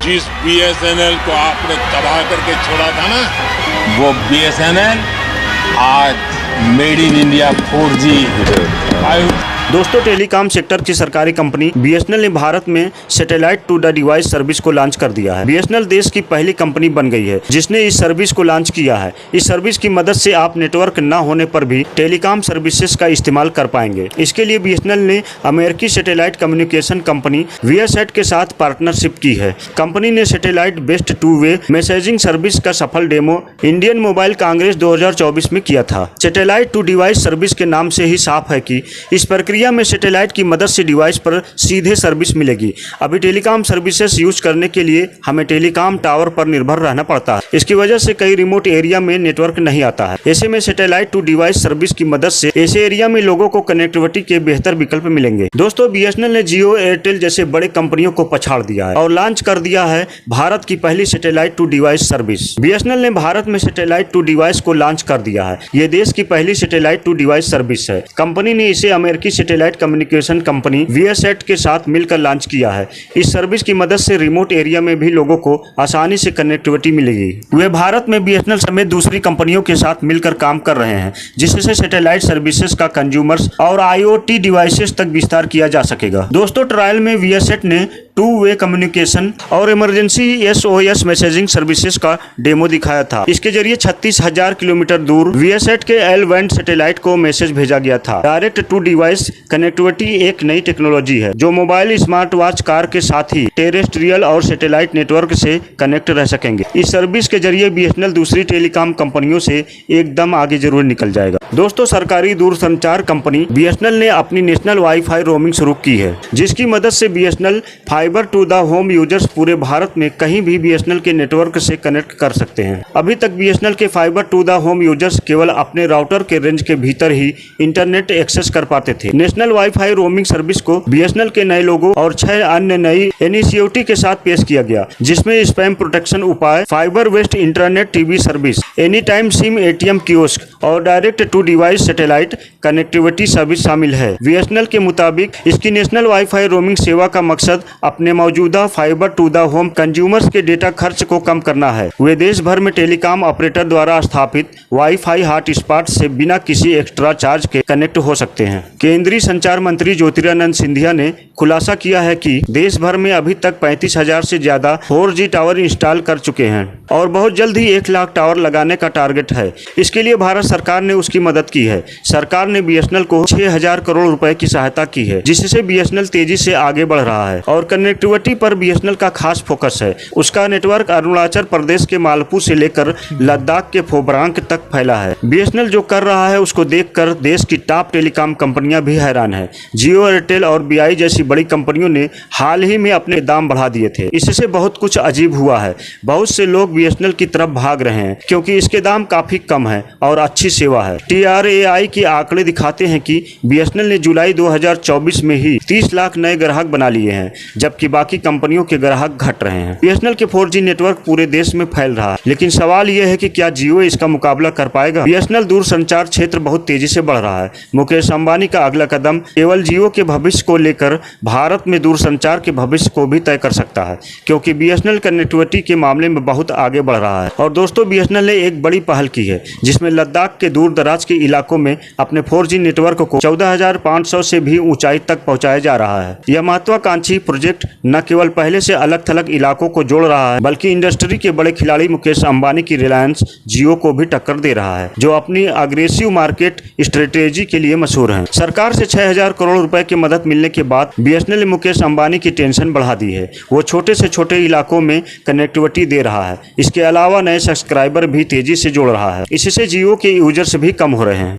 जिस बीएसएनएल को आपने तबाह करके छोड़ा था ना, वो बीएसएनएल आज मेड इन इंडिया 4G 5 दोस्तों, टेलीकॉम सेक्टर की सरकारी कंपनी बीएसएनएल ने भारत में satellite to the device service को लॉन्च कर दिया है। बीएसएनएल देश की पहली कंपनी बन गई है जिसने इस सर्विस को लॉन्च किया है। इस सर्विस की मदद से आप नेटवर्क न होने पर भी टेलीकॉम सर्विसेज का इस्तेमाल कर पाएंगे। इसके लिए बीएसएनएल ने अमेरिकी सैटेलाइट कम्युनिकेशन कंपनी वीएसएट के साथ पार्टनरशिप की है। कंपनी ने satellite based two way messaging service का सफल डेमो इंडियन मोबाइल कांग्रेस 2024 में किया था। सैटेलाइट टू डिवाइस सर्विस के नाम से ही साफ है कि इस प्रक्रिया में सैटेलाइट की मदद से डिवाइस पर सीधे सर्विस मिलेगी। अभी टेलीकॉम सर्विसेज यूज करने के लिए हमें टेलीकॉम टावर पर निर्भर रहना पड़ता है। इसकी वजह से कई रिमोट एरिया में नेटवर्क नहीं आता है। ऐसे में सैटेलाइट टू डिवाइस सर्विस की मदद से ऐसे एरिया में लोगों को कनेक्टिविटी के बेहतर विकल्प मिलेंगे। दोस्तों, बीएसएनएल ने जियो, एयरटेल जैसे बड़े कंपनियों को पछाड़ दिया है और लॉन्च कर दिया है भारत की पहली satellite to device service. BSNL ने भारत में सैटेलाइट टू डिवाइस को लॉन्च कर दिया है। यह देश की पहली सैटेलाइट टू डिवाइस सर्विस है। कंपनी ने इसे अमेरिकी सैटेलाइट कम्युनिकेशन कंपनी वीएसएट के साथ मिलकर लॉन्च किया है। इस सर्विस की मदद से रिमोट एरिया में भी लोगों को आसानी से कनेक्टिविटी मिलेगी। वे भारत में बीएसएनएल समेत दूसरी कंपनियों के साथ मिलकर काम कर रहे हैं जिससे सैटेलाइट सर्विसेज का कंज्यूमर्स और आईओटी डिवाइसेस तक विस्तार किया जा सकेगा। दोस्तों, ट्रायल में वीएसएट ने टू वे कम्युनिकेशन और इमरजेंसी एसओएस मैसेजिंग सर्विसेज का डेमो दिखाया था। इसके जरिए 36,000 किलोमीटर दूर वीएसएट के एल बैंड सैटेलाइट को मैसेज भेजा गया था। डायरेक्ट टू डिवाइस कनेक्टिविटी एक नई टेक्नोलॉजी है जो मोबाइल, स्मार्ट वॉच, कार के साथ ही टेरेस्ट्रियल और सैटेलाइट नेटवर्क से कनेक्ट रह सकेंगे। इस सर्विस के जरिए बीएसएनएल दूसरी टेलीकॉम कंपनियों से एकदम आगे जरूर निकल जाएगा। दोस्तों, सरकारी दूरसंचार कंपनी बीएसएनएल ने अपनी नेशनल वाईफाई रोमिंग शुरू की है जिसकी मदद से BSNL fibre to the home users पूरे भारत में कहीं भी बीएसएनएल के नेटवर्क से कनेक्ट कर सकते हैं। अभी तक बीएसएनएल के fibre to the home users केवल अपने राउटर के रेंज के भीतर ही इंटरनेट एक्सेस कर पाते थे। नेशनल वाईफाई रोमिंग सर्विस को बीएसएनएल के नए लोगों और 6 अन्य नई इनिशिएटिव के साथ पेश किया गया जिसमें स्पैम प्रोटेक्शन उपाय, fibre based internet TV service, any time SIM ATM kiosk और direct to device satellite connectivity service शामिल है। बीएसएनएल के मुताबिक इसकी नेशनल वाईफाई रोमिंग सेवा का मकसद अपने मौजूदा fibre to the home consumers के डेटा खर्च को कम करना है। वे देश भर में टेलीकॉम ऑपरेटर द्वारा स्थापित वाईफाई हॉटस्पॉट से बिना किसी एक्स्ट्रा चार्ज के कनेक्ट हो सकते हैं। केंद्रीय संचार मंत्री ज्योतिरादित्य सिंधिया ने खुलासा किया है कि देश भर में अभी तक 35,000 से ज्यादा 4G टावर इंस्टॉल कर चुके हैं और बहुत जल्द ही 1 लाख टावर लगाने का टारगेट है। इसके लिए भारत सरकार ने उसकी मदद की है। सरकार ने बीएसएनएल को 6,000 करोड़ रुपए की सहायता की है जिससे बीएसएनएल तेजी से आगे बढ़ रहा है और कनेक्टिविटी पर बीएसएनएल का खास फोकस है। उसका नेटवर्क अरुणाचल प्रदेश के मालपुर से लेकर लद्दाख के फोबरांग तक फैला है। बीएसएनएल जो कर रहा है उसको देखकर देश की टॉप टेलीकॉम कंपनियां भी हैरान है। जियो, एयरटेल और बीआई जैसी बड़ी कंपनियों ने हाल ही में अपने दाम बढ़ा दिए थे। इससे बहुत कुछ अजीब हुआ है। बहुत से लोग बीएसएनएल की तरफ भाग रहे हैं क्योंकि इसके दाम काफी कम है और अच्छी सेवा है। TRAI के आंकड़े दिखाते हैं कि बीएसएनएल ने जुलाई 2024 में ही 30 लाख नए ग्राहक बना लिए हैं जबकि बाकी कंपनियों के ग्राहक घट रहे हैं। बीएसएनएल के 4G नेटवर्क पूरे देश में फैल रहा है लेकिन सवाल यह है कि क्या जियो इसका मुकाबला कर पाएगा। बीएसएनएल दूरसंचार क्षेत्र बहुत तेजी से बढ़ रहा है। मुकेश अंबानी का अगला कदम केवल जियो के भविष्य को लेकर भारत में दूरसंचार के भविष्य को भी तय कर सकता है क्योंकि बीएसएनएल कनेक्टिविटी के मामले में बहुत आगे बढ़ रहा है। और दोस्तों, बीएसएनएल ने एक बड़ी पहल की है जिसमें लद्दाख के दूर दराज के इलाकों में अपने 4G नेटवर्क को 14,500 से भी ऊंचाई तक पहुंचाया जा रहा है। यह महत्वाकांक्षी प्रोजेक्ट न केवल पहले से अलग थलग इलाकों को जोड़ रहा है बल्कि इंडस्ट्री के बड़े खिलाड़ी मुकेश अंबानी की रिलायंस जियो को भी टक्कर दे रहा है जो अपनी अग्रेसिव मार्केट स्ट्रेटेजी के लिए मशहूर है। सरकार से 6,000 करोड़ रुपए की मदद मिलने के बाद बीएसएनएल ने मुकेश अंबानी की टेंशन बढ़ा दी है। वो छोटे से छोटे इलाकों में कनेक्टिविटी दे रहा है। इसके अलावा नए सब्सक्राइबर भी तेजी से जोड़ रहा है। इससे जियो के यूजर्स भी कम हो रहे हैं।